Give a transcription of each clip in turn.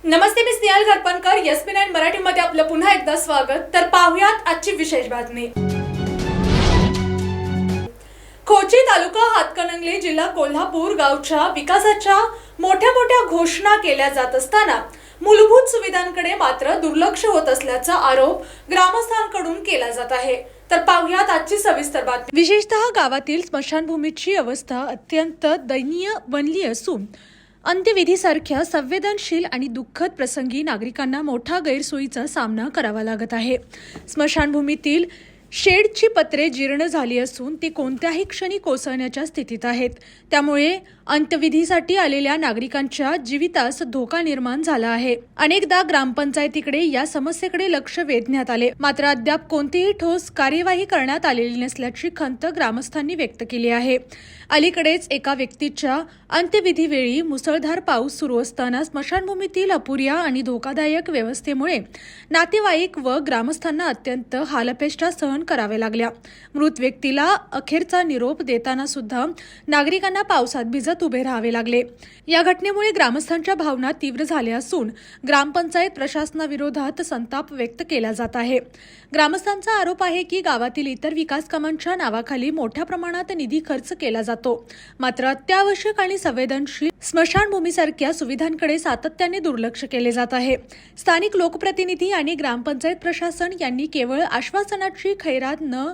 नमस्ते, मी स्नेहल घरपणकर. यस-9 मराठीमध्ये आपलं पुन्हा एकदा स्वागत. तर पाहुयात आजची विशेष बातमी. खोची तालुका हातकणंगले जिल्हा कोल्हापूर गावच्या विकासाच्या मोठ्या घोषणा केल्या जात असताना मूलभूत सुविधांकडे मात्र दुर्लक्ष होत असल्याचा आरोप ग्रामस्थांकडून केला जात आहे. तर पाहुयात आजची सविस्तर बातमी. विशेषतः गावातील स्मशानभूमीची अवस्था अत्यंत दयनीय बनली असून अंत्यविधीसारख्या संवेदनशील आणि दुःखद प्रसंगी नागरिकांना मोठा गैरसोयीचा सामना करावा लागत आहे. स्मशानभूमीतील शेडची पत्रे जीर्ण झाली असून ती कोणत्याही क्षणी कोसळण्याच्या स्थितीत आहेत. त्यामुळे अंत्यविधीसाठी आलेल्या नागरिकांच्या जीवितास धोका निर्माण झाला आहे. अनेकदा ग्रामपंचायतीकडे या समस्येकडे लक्ष वेधण्यात आले, मात्र अद्याप कोणतीही ठोस कार्यवाही करण्यात आलेली नसल्याची खंत ग्रामस्थांनी व्यक्त केली आहे. अलीकडेच एका व्यक्तीच्या अंत्यविधीवेळी मुसळधार पाऊस सुरू असताना स्मशानभूमीतील अपुऱ्या आणि धोकादायक व्यवस्थेमुळे नातेवाईक व ग्रामस्थांना अत्यंत हालअपेष्टा सहन कराव्या लागल्या. मृत व्यक्तीला अखेरचा निरोप देताना सुद्धा नागरिकांना पावसात भिजत उभे राहावे लागले. या घटनेमुळे ग्रामस्थांच्या भावना तीव्र झाल्या असून ग्रामपंचायत प्रशासनाविरोधात संताप व्यक्त केला जात आहे. ग्रामस्थांचा आरोप आहे की गावातील इतर विकास कामांच्या नावाखाली मोठ्या प्रमाणात निधी खर्च केला जातो, मात्र अत्यावश्यक आणि संवेदनशील स्मशानभूमीसारख्या सुविधांकडे सातत्याने दुर्लक्ष केले जात आहे. स्थानिक लोकप्रतिनिधी आणि ग्रामपंचायत प्रशासन यांनी केवळ आश्वासनाची खैरात न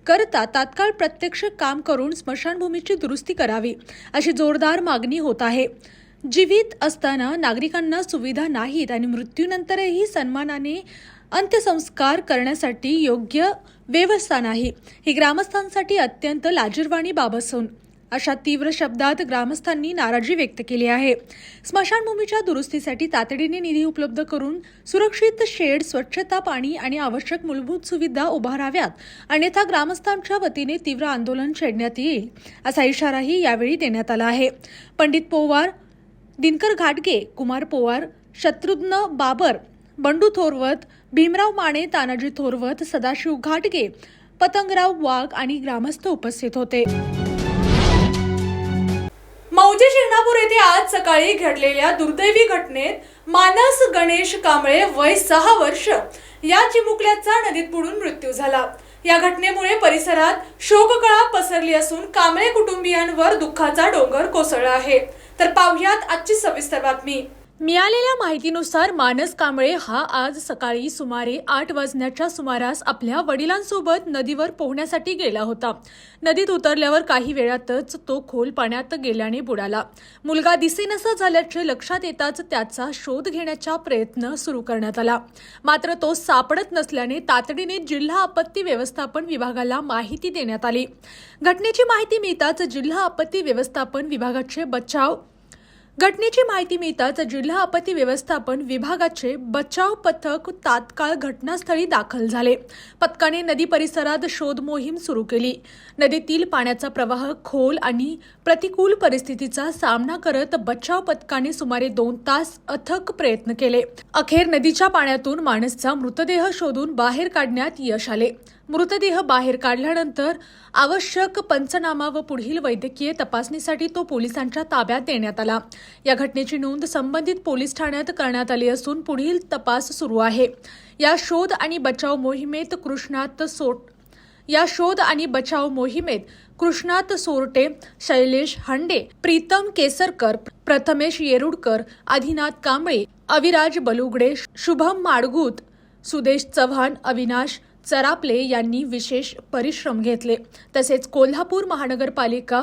करता तात्काळ प्रत्यक्ष काम करून स्मशानभूमीची दुरुस्ती करावी, अशी जोरदार मागणी होत आहे. जीवित असताना नागरिकांना सुविधा नाहीत आणि मृत्यूनंतरही सन्मानाने अंत्यसंस्कार करण्यासाठी योग्य व्यवस्था नाही, ही ग्रामस्थांसाठी अत्यंत लाजिरवाणी बाब असून अशा तीव्र शब्दात ग्रामस्थांनी नाराजी व्यक्त केली आहे. स्मशानभूमीच्या दुरुस्तीसाठी तातडीने निधी उपलब्ध करून सुरक्षित शेड, स्वच्छता, पाणी आणि आवश्यक मूलभूत सुविधा उभाराव्यात, अन्यथा ग्रामस्थांच्या वतीने तीव्र आंदोलन छेडण्यात येईल, असा इशाराही यावेळी देण्यात आला आहे. पंडित पोवार, दिनकर घाटगे, कुमार पोवार, शत्रुघ्न बाबर, बंडू थोरवत, भीमराव माने, तानाजी थोरवत, सदाशिव घाटगे, पतंगराव वाघ आणि ग्रामस्थ उपस्थित होते. मौजे शिंगणापूर येथे आज सकाळी घडलेल्या दुर्दैवी घटनेत मानस गणेश कांबळे वय 6 वर्ष या चिमुकल्याचा नदीत बुडून मृत्यू झाला. या घटनेमुळे परिसरात शोककळा पसरली असून कांबळे कुटुंबियांवर दुःखाचा डोंगर कोसळला आहे. तर पाहुयात आजची सविस्तर बातमी. मिळालेल्या माहितीनुसार मानस कांबळे हा आज सकाळी सुमारे 8 वाजण्याच्या सुमारास आपल्या वडिलांसोबत नदीवर पोहण्यासाठी गेला होता. नदीत उतरल्यावर काही वेळातच तो खोल पाण्यात गेल्याने बुडाला. मुलगा दिसेनासा झाल्याचे लक्षात येताच त्याचा शोध घेण्याचा प्रयत्न सुरू करण्यात आला, मात्र तो सापडत नसल्याने तातडीने जिल्हा आपत्ती व्यवस्थापन विभागाला माहिती देण्यात आली. घटनेची माहिती मिळताच जिल्हा आपत्ती व्यवस्थापन विभागाचे बचाव पथक तात्काळ घटनास्थळी दाखल झाले. पथकाने नदी परिसरात शोध मोहीम सुरू केली. नदीतील पाण्याचा प्रवाह खोल आणि प्रतिकूल परिस्थितीचा सामना करत बचाव पथकाने सुमारे 2 तास अथक प्रयत्न केले. अखेर नदीच्या पाण्यातून मानसचा मृतदेह शोधून बाहेर काढण्यात यश आले. मृतदेह बाहेर काढल्यानंतर आवश्यक पंचनामा व पुढील वैद्यकीय तपासणीसाठी तो पोलिसांच्या ताब्यात देण्यात आला. या घटनेची नोंद संबंधित पोलीस ठाण्यात करण्यात आली असून पुढील तपास सुरू आहे. या शोध आणि बचाव मोहिमेत कृष्णात सोरटे, शैलेश हांडे, प्रीतम केसरकर, प्रथमेश येरुडकर, आदिनाथ कांबळे, अविराज बलुगडे, शुभम माडगूत, सुदेश चव्हाण, अविनाश चरापले यांनी विशेष परिश्रम घेतले. तसेच कोल्हापूर महानगरपालिका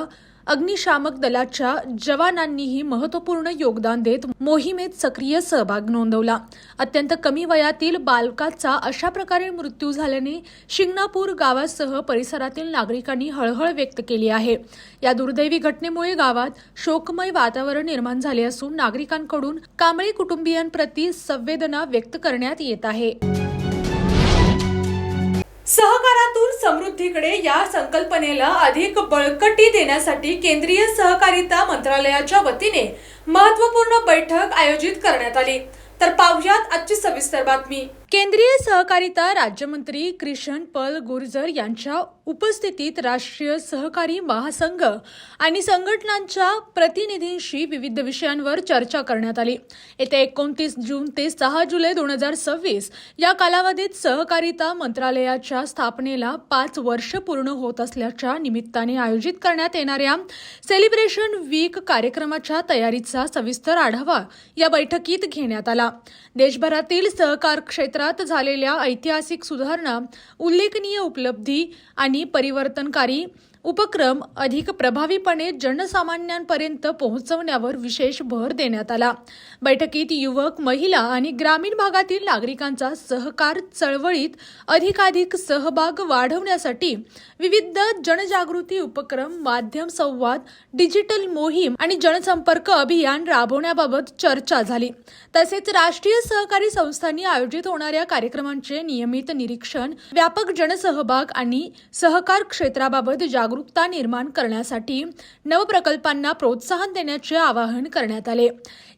अग्निशामक दलाच्या जवानांनीही महत्त्वपूर्ण योगदान देत मोहिमेत सक्रिय सहभाग नोंदवला. अत्यंत कमी वयातील बालकाचा अशा प्रकारे मृत्यू झाल्याने शिंगणापूर गावासह परिसरातील नागरिकांनी हळहळ व्यक्त केली आहे. या दुर्दैवी घटनेमुळे गावात शोकमय वातावरण निर्माण झाले असून नागरिकांकडून कांबळे कुटुंबियांप्रती संवेदना व्यक्त करण्यात येत आहे. सहकारातून समृद्धीकडे या संकल्पनेला अधिक बळकटी देण्यासाठी केंद्रीय सहकारिता मंत्रालयाच्या वतीने महत्त्वपूर्ण बैठक आयोजित करण्यात आली. तर पाहुयात आजची सविस्तर बातमी. केंद्रीय सहकारिता राज्यमंत्री कृष्ण पाल गुर्जर यांच्या उपस्थितीत राष्ट्रीय सहकारी महासंघ आणि संघटनांच्या प्रतिनिधींशी विविध विषयांवर चर्चा करण्यात आली। येत्या 29 जून ते 6 जुलै 2026 या कालावधीत सहकारिता मंत्रालयाच्या स्थापनेला 5 वर्ष पूर्ण होत असल्याच्या निमित्ताने आयोजित करण्यात येणाऱ्या सेलिब्रेशन वीक कार्यक्रमाच्या तयारीचा सविस्तर आढावा या बैठकीत घेण्यात आला। देशभरातील सहकार क्षेत्रात झालेल्या ऐतिहासिक सुधारणा, उल्लेखनीय उपलब्धी आणि परिवर्तनकारी उपक्रम अधिक प्रभावीपणे जनसामान्यांपर्यंत पोहोचवण्यावर विशेष भर देण्यात आला। बैठकीत युवक, महिला आणि ग्रामीण भागातील नागरिकांचा सहकार चळवळीत अधिकाधिक सहभाग वाढवण्यासाठी विविध जनजागृती उपक्रम, माध्यम संवाद, डिजिटल मोहीम आणि जनसंपर्क अभियान राबवण्याबाबत चर्चा झाली। तसेच राष्ट्रीय सहकारी संस्थांनी आयोजित होणाऱ्या कार्यक्रमांचे नियमित निरीक्षण, व्यापक जनसहभाग आणि सहकार क्षेत्राबाबत जागरूकता निर्माण करण्यासाठी नवप्रकल्पांना प्रोत्साहन देण्याचे आवाहन करण्यात आले।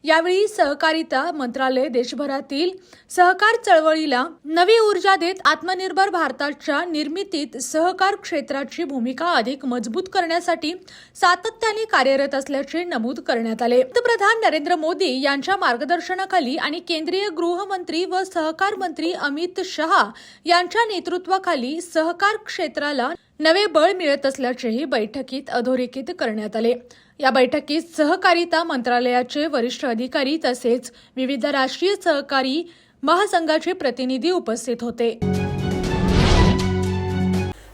यावेळी सहकारिता मंत्रालय देशभरातील सहकार चळवळीला नवी ऊर्जा देत आत्मनिर्भर भारताच्या निर्मितीत सहकार क्षेत्राची भूमिका अधिक मजबूत करण्यासाठी सातत्याने कार्यरत असल्याचे नमूद करण्यात आले। पंतप्रधान नरेंद्र मोदी यांच्या मार्गदर्शनाखाली आणि केंद्रीय गृहमंत्री व सहकार मंत्री अमित शहा यांच्या नेतृत्वाखाली सहकार क्षेत्राला नवे बळ मिळत असल्याचेही बैठकीत अधोरेखित करण्यात आले। या बैठकीत सहकारिता मंत्रालयाचे वरिष्ठ अधिकारी तसेच विविध राष्ट्रीय सहकारी महासंघाचे प्रतिनिधी उपस्थित होते।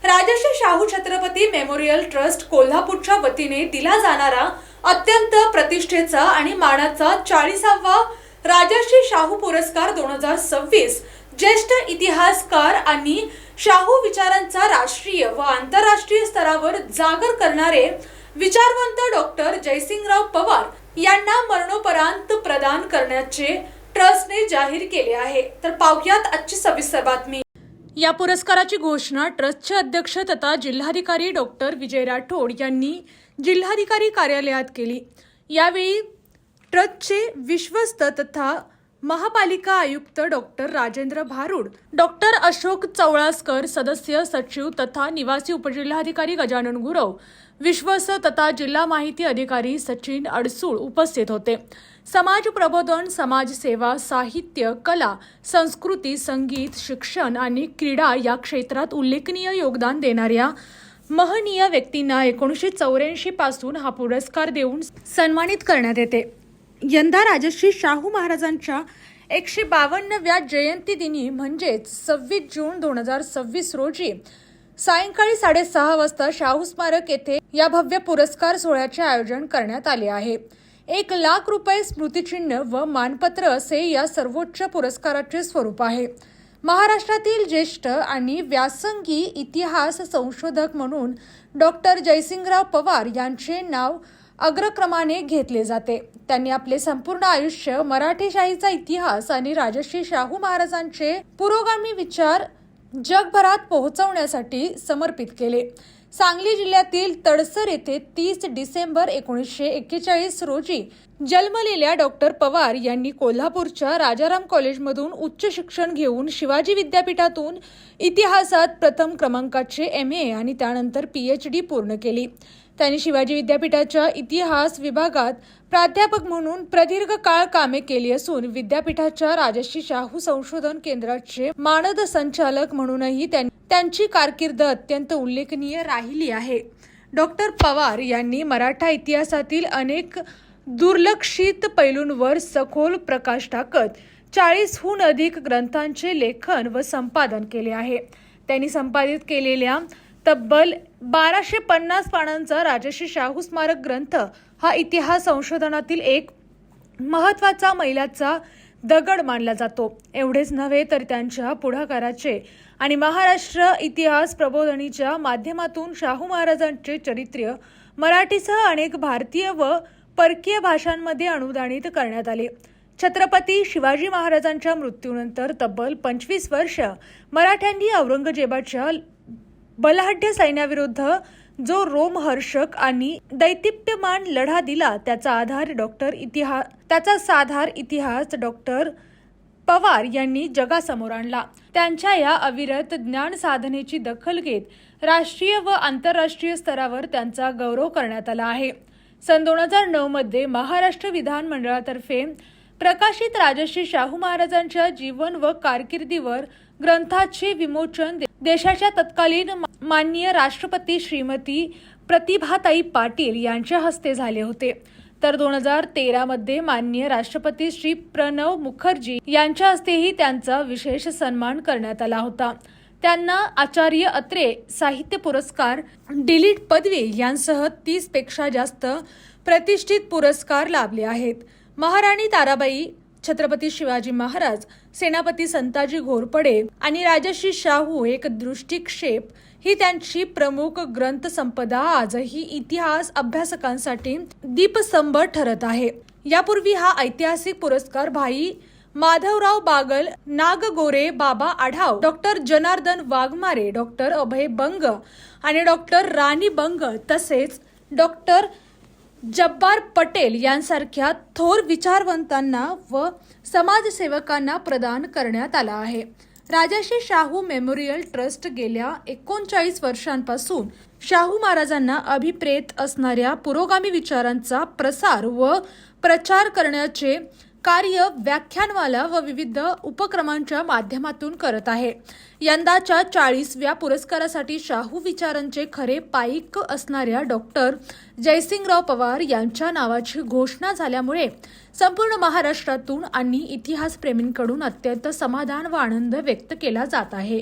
राजर्षी शाहू छत्रपती मेमोरियल ट्रस्ट कोल्हापूरच्या वतीने दिला जाणारा अत्यंत प्रतिष्ठेचा आणि मानाचा 40वा राजर्षी शाहू पुरस्कार 2026 ज्येष्ठ इतिहासकार आणि शाहू विचारांचा राष्ट्रीय व आंतरराष्ट्रीय स्तरावर जागर करणारे विचारवंत डॉक्टर जयसिंगराव पवार यांना मरणोपरांत प्रदान करण्याचे ट्रस्टने जाहीर केले आहे। तर पाहुयात आजची सविस्तर बातमी। या पुरस्काराची घोषणा ट्रस्टचे अध्यक्ष तथा जिल्हाधिकारी डॉक्टर विजय राठोड यांनी जिल्हाधिकारी कार्यालयात केली। यावेळी ट्रस्टचे विश्वस्त तथा महापालिका आयुक्त डॉक्टर राजेंद्र भारुड, डॉक्टर अशोक चौळासकर, सदस्य सचिव तथा निवासी उपजिल्हाधिकारी गजानन गुरव, विश्वस्त तथा जिल्हा माहिती अधिकारी सचिन अडसूळ उपस्थित होते। समाज प्रबोधन, समाजसेवा, साहित्य, कला, संस्कृती, संगीत, शिक्षण आणि क्रीडा या क्षेत्रात उल्लेखनीय योगदान देणाऱ्या महनीय व्यक्तींना 1984 पासून हा पुरस्कार देऊन सन्मानित करण्यात येते। यंदा राजर्षी शाहू महाराजांच्या 152व्या जयंती दिनी म्हणजेच 26 जून 2026 रोजी सायंकाळी 6:30 वाजता शाहू स्मारक येथे या भव्य पुरस्कार सोहळ्याचे आयोजन करण्यात आले आहे। 1 लाख रुपये स्मृतिचिन्ह व मानपत्र असे या सर्वोच्च पुरस्काराचे स्वरूप आहे। महाराष्ट्रातील ज्येष्ठ आणि व्यासंगी इतिहास संशोधक म्हणून डॉक्टर जयसिंगराव पवार यांचे नाव अग्रक्रमाने घेतले जाते। त्यांनी आपले संपूर्ण आयुष्य मराठेशाहीचा इतिहास आणि राजर्षी शाहू महाराजांचे पुरोगामी विचार जगभरात पोहोचवण्यासाठी समर्पित केले। सांगली जिल्ह्यातील तडसर येथे 30 डिसेंबर 1941 रोजी जन्मलेल्या डॉक्टर पवार यांनी कोल्हापूरच्या राजाराम कॉलेजमधून उच्च शिक्षण घेऊन शिवाजी विद्यापीठातून इतिहासात प्रथम क्रमांकाचे MA आणि त्यानंतर PhD पूर्ण केली। त्यांनी शिवाजी विद्यापीठाच्या इतिहास विभागात प्राध्यापक म्हणून प्रदीर्घ काळ कामे केली असून विद्यापीठाच्या राजर्षी शाहू संशोधन केंद्राचे मानद संचालक म्हणूनही त्यांची कारकीर्द अत्यंत उल्लेखनीय राहिली आहे। डॉक्टर पवार यांनी मराठा इतिहासातील अनेक दुर्लक्षित पैलूंवर सखोल प्रकाश टाकत 40हून अधिक ग्रंथांचे लेखन व संपादन केले आहे। त्यांनी संपादित केलेल्या तब्बल 1250 पानांचा राजर्षी शाहू स्मारक ग्रंथ हा इतिहास संशोधनातील एक महत्त्वाचा मैलाचा दगड मानला जातो। एवढेच नव्हे तर त्यांच्या पुढाकाराचे आणि महाराष्ट्र इतिहास प्रबोधनीच्या माध्यमातून शाहू महाराजांचे चरित्र मराठीसह अनेक भारतीय व परकीय भाषांमध्ये अनुवादित करण्यात आले। छत्रपती शिवाजी महाराजांच्या मृत्यूनंतर तब्बल 25 वर्ष मराठ्यांनी औरंगजेबाच्या बलाढ्य सैन्याविरुद्ध जो रोमहर्षक आणि दैदिप्यमान लढा दिला त्याचा साधार इतिहास डॉक्टर पवार यांनी जगासमोर आणला। त्यांच्या या अविरत ज्ञान साधनेची दखल घेत राष्ट्रीय व आंतरराष्ट्रीय स्तरावर त्यांचा गौरव करण्यात आला आहे। सन 2009 मध्ये महाराष्ट्र विधानमंडळातर्फे प्रकाशित राजर्षी शाहू महाराजांच्या जीवन व कारकिर्दीवर ग्रंथाचे विमोचन देशाच्या तत्कालीन माननीय राष्ट्रपती श्रीमती प्रतिभाताई पाटील यांच्या हस्ते झाले होते। तर 2013 मध्ये माननीय राष्ट्रपती श्री प्रणव मुखर्जी यांच्या हस्तेही त्यांचा विशेष सन्मान करण्यात आला होता। त्यांना आचार्य अत्रे साहित्य पुरस्कार, डिलीट पदवी यांसह 30 पेक्षा जास्त प्रतिष्ठित पुरस्कार लाभले आहेत। महाराणी ताराबाई, छत्रपती शिवाजी महाराज, सेनापती संताजी घोरपडे आणि राजर्षी शाहू एक दृष्टिक्षेप ही त्यांची प्रमुख ग्रंथ संपदा आजही इतिहास अभ्यासकांसाठी दीपस्तंभ ठरत आहे। यापूर्वी हा ऐतिहासिक पुरस्कार भाई माधवराव बागल, नागगोरे, बाबा आढाव, डॉक्टर जनार्दन वाघमारे, डॉक्टर अभय बंग आणि डॉक्टर राणी बंग तसेच डॉक्टर जब्बार पटेल यांसारख्या थोर विचारवंतांना व समाजसेवकांना प्रदान करण्यात आला आहे। राजर्षी शाहू मेमोरियल ट्रस्ट गेल्या 39 वर्षांपासून शाहू महाराजांना अभिप्रेत असणाऱ्या पुरोगामी विचारांचा प्रसार व प्रचार करण्याचे कार्य व्याख्यानमाला व विविध उपक्रमांच्या माध्यमातून करत आहे। यंदाच्या 40व्या पुरस्कारासाठी शाहू विचारांचे खरे पाईक असणाऱ्या डॉक्टर जयसिंगराव पवार यांच्या नावाची घोषणा झाल्यामुळे संपूर्ण महाराष्ट्रातून आणि इतिहासप्रेमींकडून अत्यंत समाधान व आनंद व्यक्त केला जात आहे।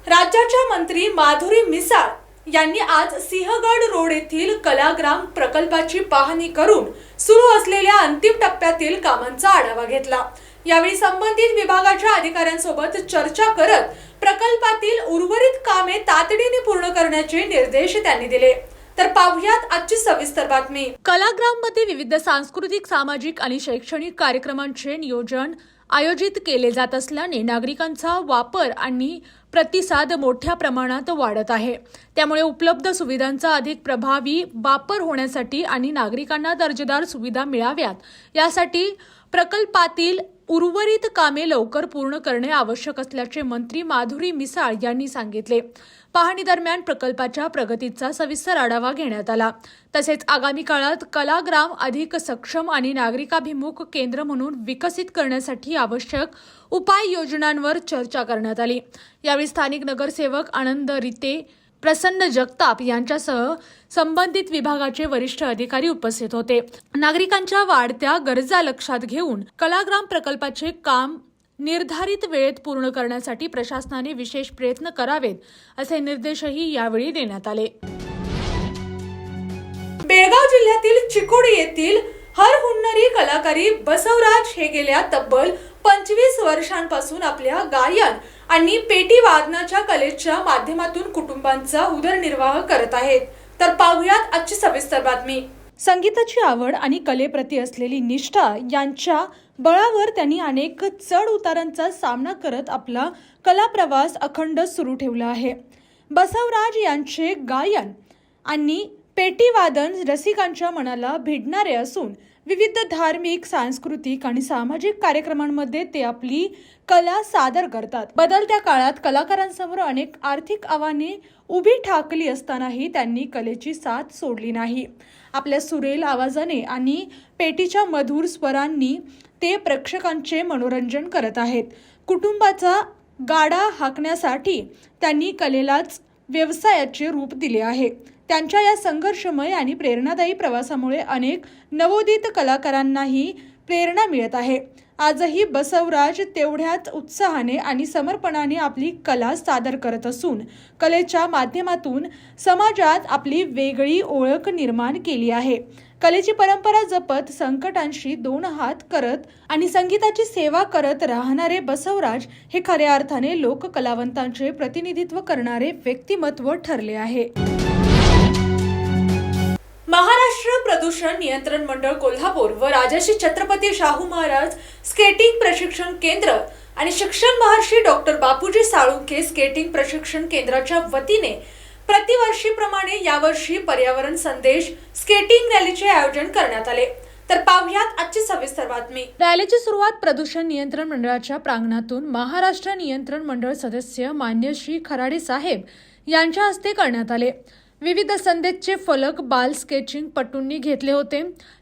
राज्याच्या मंत्री माधुरी मिसाळ यांनी आज सिंहगड रोड येथील कलाग्राम प्रकल्पाची पाहणी करून सुरू असलेल्या अंतिम टप्प्यातील कामांचा आढावा घेतला। यावेळी संबंधित विभागाच्या अधिकाऱ्यांसोबत चर्चा करत प्रकल्पातील उर्वरित कामे तातडीने पूर्ण करण्याचे निर्देश त्यांनी दिले। तर पाहुयात आजची सविस्तर बातमी। कलाग्राम मध्ये विविध सांस्कृतिक, सामाजिक आणि शैक्षणिक कार्यक्रमांचे नियोजन आयोजित केले जात असल्याने नागरिकांचा वापर आणि प्रतिसाद मोठ्या प्रमाणात वाढत आहे। त्यामुळे उपलब्ध सुविधांचा अधिक प्रभावी वापर होण्यासाठी आणि नागरिकांना दर्जेदार सुविधा मिळाव्यात यासाठी प्रकल्पातील उर्वरित कामे लवकर पूर्ण करणे आवश्यक असल्याचे मंत्री माधुरी मिसाळ यांनी सांगितले। पाहणी दरम्यान प्रकल्पाच्या प्रगतीचा सविस्तर आढावा घेण्यात आला। तसेच आगामी काळात कलाग्राम अधिक सक्षम आणि नागरिकाभिमुख केंद्र म्हणून विकसित करण्यासाठी आवश्यक उपाययोजनांवर चर्चा करण्यात आली। यावेळी स्थानिक नगरसेवक आनंद रिते, प्रसन्न जगताप यांच्यासह संबंधित विभागाचे वरिष्ठ अधिकारी उपस्थित होते। नागरिकांच्या वाढत्या गरजा लक्षात घेऊन कलाग्राम प्रकल्पाचे काम निर्धारित वेळेत पूर्ण करण्यासाठी प्रशासनाने विशेष प्रयत्न करावेत असे निर्देशही यावेळी देण्यात आले। बेळगाव जिल्ह्यातील चिकोडी येथील हरहुन्नरी कलाकारी बसवराज हे गेल्या तब्बल 25 वर्षांपासून आपल्या गायन आणि पेटी वादनाच्या कलेच्या माध्यमातून कुटुंबांचा उदरनिर्वाह करत आहेत। तर पाहुयात आजची सविस्तर बातमी। संगीताची आवड आणि कलेप्रती असलेली निष्ठा यांच्या बळावर त्यांनी अनेक चढ उतारांचा सामना करत आपला कला प्रवास अखंड सुरू ठेवला आहे। बसवराज यांचे गायन आणि पेटीवादन रसिकांच्या मनाला भिडणारे असून विविध धार्मिक, सांस्कृतिक आणि सामाजिक कार्यक्रमांमध्ये ते आपली कला सादर करतात। बदलत्या काळात कलाकारांसमोर अनेक आर्थिक आव्हाने उभी ठाकली असतानाही त्यांनी कलेची साथ सोडली नाही। आपल्या सुरेल आवाजाने आणि पेटीच्या मधुर स्वरांनी ते प्रेक्षकांचे मनोरंजन करत आहेत। कुटुंबाचा गाडा हाकण्यासाठी त्यांनी कलेलाच व्यवसायाचे रूप दिले आहे। त्यांच्या या संघर्षमय आणि प्रेरणादायी प्रवासामुळे अनेक नवोदित कलाकारांनाही प्रेरणा मिळत आहे। आजही बसवराज तेवढ्याच उत्साहाने आणि समर्पणाने आपली कला सादर करत असून कलेच्या माध्यमातून समाजात आपली वेगळी ओळख निर्माण केली आहे। कलेची परंपरा जपत, संकटांशी 2 हात करत आणि संगीताची सेवा करत राहणारे बसवराज हे खऱ्या अर्थाने लोककलावंतांचे प्रतिनिधित्व करणारे व्यक्तिमत्व ठरले आहे। महाराष्ट्र प्रदूषण नियंत्रण मंडळ कोल्हापूर व राजर्षी छत्रपती शाहू महाराज स्केटिंग प्रशिक्षण केंद्र आणि शिक्षण महर्षी डॉक्टर बापूजी साळुंखे स्केटिंग प्रशिक्षण केंद्राच्या वतीने प्रतिवर्षीप्रमाणे यावर्षी पर्यावरण संदेश स्केटिंग रॅलीचे आयोजन करण्यात आले। तर पाहुयात आजची सविस्तर बातमी। रॅलीची सुरुवात प्रदूषण नियंत्रण मंडळाच्या प्रांगणातून महाराष्ट्र नियंत्रण मंडळ सदस्य मान्य श्री खराडे साहेब यांच्या हस्ते करण्यात आले। विविध संदेशचे फलक बाल स्केचिंग पटूंनी घेतले होते।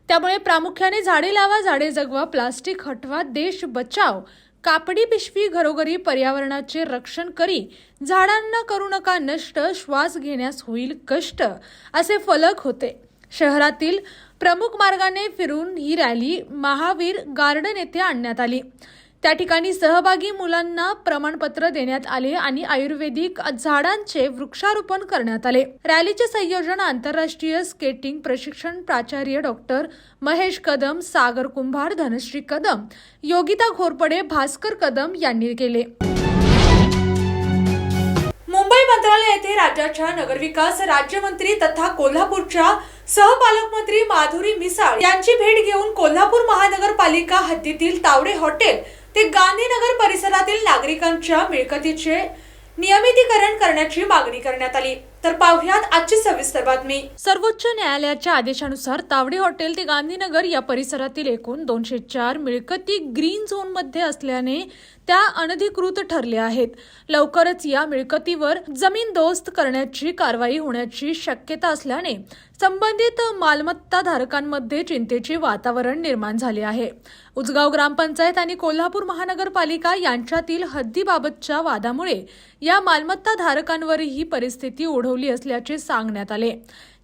त्यामुळे प्रामुख्याने झाडे लावा, झाडे जगवा, प्लास्टिक हटवा, देश बचाव, कापडी पिशवी घरोघरी, पर्यावरणाचे रक्षण करी, झाडांना करू नका नष्ट, श्वास घेण्यास होईल कष्ट असे फलक होते। शहरातील प्रमुख मार्गाने फिरून ही रॅली महावीर गार्डन येथे आणण्यात आली। त्या ठिकाणी सहभागी मुलांना प्रमाणपत्र देण्यात आले आणि आयुर्वेदिक झाडांचे वृक्षारोपण करण्यात आले। रॅलीचे संयोजन आंतरराष्ट्रीय स्केटिंग प्रशिक्षण प्राचार्य डॉक्टर महेश कदम, सागर कुंभार, धनश्री कदम, योगिता घोरपडे, भास्कर कदम यांनी केले। मुंबई मंत्रालय येथे राज्याच्या नगरविकास राज्यमंत्री तथा कोल्हापूरच्या सहपालकमंत्री माधुरी मिसाळ यांची भेट घेऊन कोल्हापूर महानगरपालिका हद्दीतील तावडे हॉटेल ते गांधीनगर परिसरातील नागरिकांच्या मिळकतीचे नियमितीकरण करण्याची मागणी करण्यात आली। तर पाहुयात आजची सविस्तर बातमी। सर्वोच्च न्यायालयाच्या आदेशानुसार तावडे हॉटेल ते गांधीनगर या परिसरातील एकूण 204 मिळकती ग्रीन झोन मध्ये असल्याने त्या अनधिकृत ठरल्या आहेत। लवकरच या मिळकतीवर जमीनदोस्त करण्याची कारवाई होण्याची शक्यता असल्याने संबंधित मालमत्ता धारकांमध्ये चिंतेचे वातावरण निर्माण झाले आहे। उजगाव ग्रामपंचायत आणि कोल्हापूर महानगरपालिका यांच्यातील हद्दीबाबतच्या वादामुळे या मालमत्ता धारकांवरही परिस्थिती ओढवली असल्याचे सांगण्यात आले।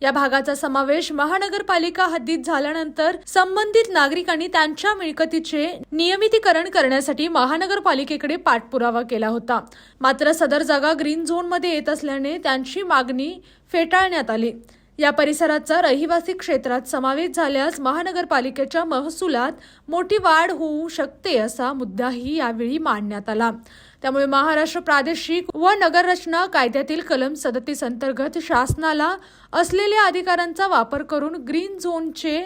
या भागाचा समावेश महानगरपालिका हद्दीत झाल्यानंतर संबंधित नागरिकांनी त्यांच्या मिळकतीचे नियमितीकरण करण्यासाठी महानगरपालिकेकडे पाठपुरावा केला होता। मात्र सदर जागा ग्रीन झोन मध्ये येत असल्याने त्यांची मागणी फेटाळण्यात आली। या परिसराचा रहिवासी क्षेत्रात समावेश झाल्यास महानगरपालिकेच्या महसुलात मोठी वाढ होऊ शकते असा मुद्दाही यावेळी मांडण्यात आला। त्यामुळे महाराष्ट्र प्रादेशिक व नगररचना कायद्यातील कलम 37 अंतर्गत शासनाला असलेल्या अधिकारांचा वापर करून ग्रीन झोनचे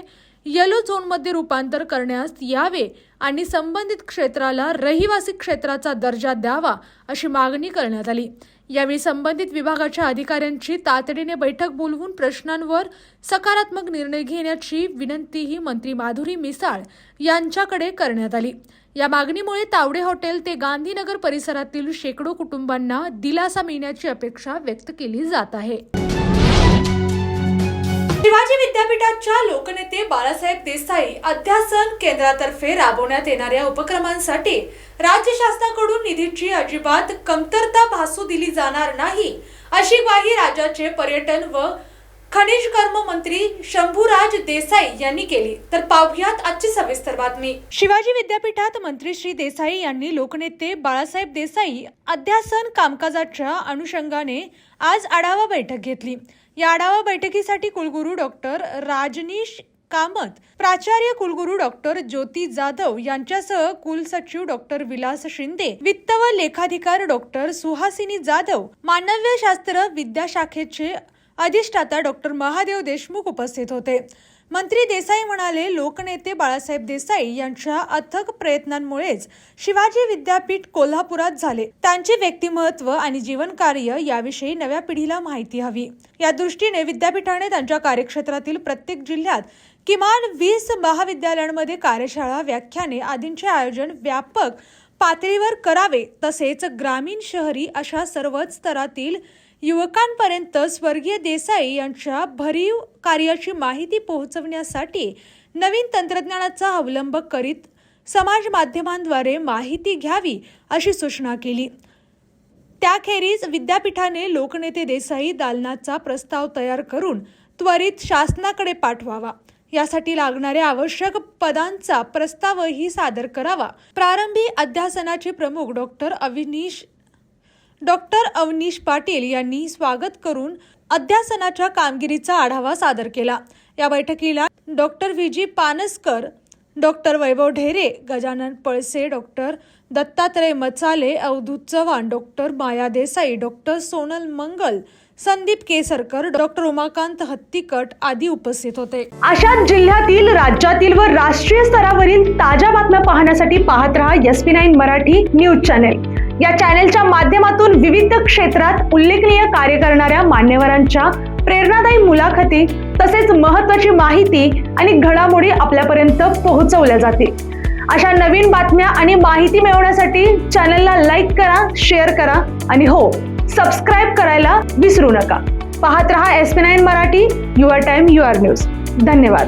येलो झोनमध्ये रूपांतर करण्यास यावे आणि संबंधित क्षेत्राला रहिवासी क्षेत्राचा दर्जा द्यावा अशी मागणी करण्यात आली। यावेळी संबंधित विभागाच्या अधिकाऱ्यांची तातडीने बैठक बोलवून प्रश्नांवर सकारात्मक निर्णय घेण्याची विनंतीही मंत्री माधुरी मिसाळ यांच्याकडे करण्यात आली। या मागणीमुळे तावडे हॉटेल ते गांधीनगर परिसरातील शेकडो कुटुंबांना दिलासा मिळण्याची अपेक्षा व्यक्त केली जात आहे। शिवाजी विद्यापीठाच्या लोकनेते बाळासाहेब देसाई अध्यासन केंद्रातर्फे राबवण्यात येणाऱ्या उपक्रमांसाठी राज्य शासनाकडून निधीची अजिबात कमतरता भासू दिली जाणार नाही अशी ग्वाही राज्याचे पर्यटन व खनिज कर्म मंत्री शंभूराज देसाई यांनी केली। तर पाहुयात आजची सविस्तर बातमी। शिवाजी विद्यापीठात मंत्री श्री देसाई यांनी लोकनेते बाळासाहेब देसाई अध्यासन कामकाजाच्या अनुषंगाने आज आढावा बैठक घेतली। या आढावा बैठकीसाठी कुलगुरू डॉक्टर राजनीश कामत, प्राचार्य कुलगुरू डॉक्टर ज्योती जाधव यांच्यासह कुलसचिव डॉक्टर विलास शिंदे, वित्त व लेखाधिकार डॉक्टर सुहासिनी जाधव, मानव्यशास्त्र विद्याशाखेचे अधिष्ठाता डॉक्टर महादेव देशमुख उपस्थित होते। मंत्री देसाई म्हणाले, लोकनेते बाळासाहेब देसाई यांच्या अथक प्रयत्नांमुळेच शिवाजी विद्यापीठ कोल्हापुरात झाले। त्यांचे व्यक्तिमत्व आणि जीवनकार्य याविषयी नव्या पिढीला माहिती हवी। या दृष्टीने विद्यापीठाने त्यांच्या कार्यक्षेत्रातील प्रत्येक जिल्ह्यात किमान 20 महाविद्यालयांमध्ये कार्यशाळा, व्याख्याने आदींचे आयोजन व्यापक पातळीवर करावे। तसेच ग्रामीण, शहरी अशा सर्वच स्तरातील युवकांपर्यंत स्वर्गीय देसाई यांच्या भरीव कार्याची माहिती पोहोचवण्यासाठी नवीन तंत्रज्ञानाचा अवलंब करीत समाज माध्यमांद्वारे माहिती घ्यावी अशी सूचना केली। त्याखेरीज विद्यापीठाने लोकनेते देसाई दालनाचा प्रस्ताव तयार करून त्वरित शासनाकडे पाठवावा। यासाठी लागणाऱ्या आवश्यक पदांचा प्रस्तावही सादर करावा। प्रारंभी अध्यासनाचे प्रमुख डॉक्टर अवनीश पाटील यांनी स्वागत करून अध्यासनाच्या कामगिरीचा आढावा सादर केला। या बैठकीला डॉक्टर विजी पानसकर, डॉक्टर वैभव ढेरे, गजानन पळसे, डॉक्टर दत्तात्रय मचाले, अवधूत चव्हाण, डॉक्टर माया देसाई, डॉक्टर सोनल मंगल, संदीप केसरकर, डॉक्टर उमाकांत हत्तीकट आदी उपस्थित होते। अशाच जिल्ह्यातील, राज्यातील व राष्ट्रीय स्तरावरील ताज्या बातम्या पाहण्यासाठी पाहत रहा SP9 मराठी न्यूज चॅनेल। या चॅनेलच्या माध्यमातून विविध क्षेत्रात उल्लेखनीय कार्य करणाऱ्या मान्यवरांच्या प्रेरणादायी मुलाखती तसेच महत्त्वाची माहिती आणि घडामोडी आपल्यापर्यंत पोहोचवल्या जातील। अशा नवीन बातम्या आणि माहिती मिळवण्यासाठी चॅनलला लाईक करा, शेअर करा आणि हो, सबस्क्राईब करायला विसरू नका। पाहत रहा SP9 Marathi, your time your news. धन्यवाद।